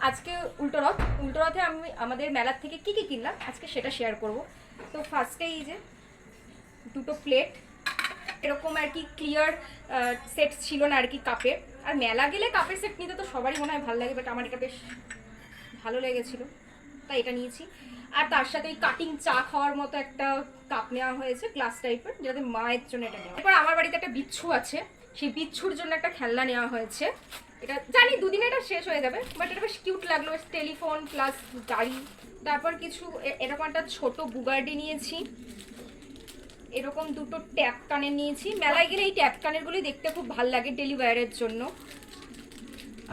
আজকে উল্টো রথে আমি আমাদের মেলার থেকে কি কি কিনলাম আজকে সেটা শেয়ার করব। তো ফার্স্টে এই যে দুটো প্লেট, এরকম আর কি ক্লিয়ার সেট ছিল না আর কি কাপের। আর মেলা গেলে কাপের সেট নিতে তো সবারই মনে হয় ভালো লাগে, বাট আমার এটা বেশ ভালো লেগেছিলো তাই এটা নিয়েছি। আর তার সাথে ওই কাটিং চা খাওয়ার মতো একটা কাপ নেওয়া হয়েছে গ্লাস টাইপের, যেটাতে মায়ের জন্য এটা নেওয়া। এরপর আমার বাড়িতে একটা বিচ্ছু আছে, সেই বিচ্ছুর জন্য একটা খেলনা নেওয়া হয়েছে। এটা জানি দুদিনে এটা শেষ হয়ে যাবে, বাট এটা বেশ কিউট লাগলো। টেলিফোন প্লাস গাড়ি। তারপর কিছু এরকম একটা ছোট বুগার্ডি নিয়েছি। এরকম দুটো ট্যাপ কানের নিয়েছি। মেলায় গেলে এই ট্যাপ কানেরগুলোই দেখতে খুব ভালো লাগে ডেলি ওয়্যারের জন্য।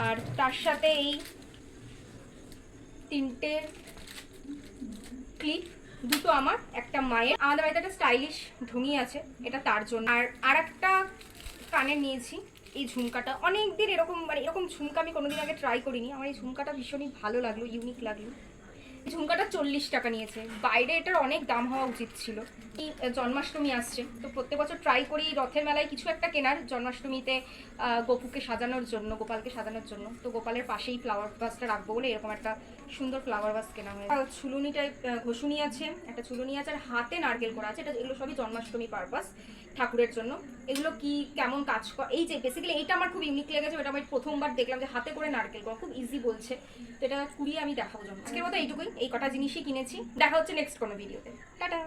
আর তার সাথে এই তিনটে ক্লিপ, দুটো আমার একটা মায়ের। আমাদের বাড়িতে একটা স্টাইলিশ ঢুঙি আছে, এটা তার জন্য। আর একটা কানের নিয়েছি এই ঝুমকাটা। অনেক দিন এরকম মানে এরকম ঝুমকা আমি কোনোদিন আগে ট্রাই করিনি। আমার এই ঝুমকাটা ভীষণই ভালো লাগলো, ইউনিক লাগলো। ঝুমকাটা 40 টাকা নিয়েছে, বাইরে এটার অনেক দাম হওয়া উচিত ছিল। জন্মাষ্টমী আসছে, তো প্রত্যেক বছর ট্রাই করি রথের মেলায় কিছু একটা কেনার জন্মাষ্টমীতে গোপুকে সাজানোর জন্য, গোপালকে সাজানোর জন্য। তো গোপালের পাশেই ফ্লাওয়ার ভাসটা রাখবো বলে এরকম একটা সুন্দর ফ্লাওয়ার ভাস কেনা হয়েছে। ছুলুনি টাইপ ঘষুনি আছে, একটা ছুলুনি আছে, আর হাতে নারকেল করা আছে। এগুলো সবই জন্মাষ্টমী পারপাস, ঠাকুরের জন্য। এগুলো কি কেমন কাজ করে, এই যে বেসিক্যালি এইটা আমার খুব ইউনিক লেগেছে। এটা আমি প্রথমবার দেখলাম যে হাতে করে নারকেল করা, খুব ইজি বলছে। তো এটা কুড়িয়ে আমি দেখাবো জন্য। আজকের মতো এইটুকুই, এই কটা জিনিসই কিনেছি। দেখা হচ্ছে নেক্সট কোনো ভিডিওতে। টাটা।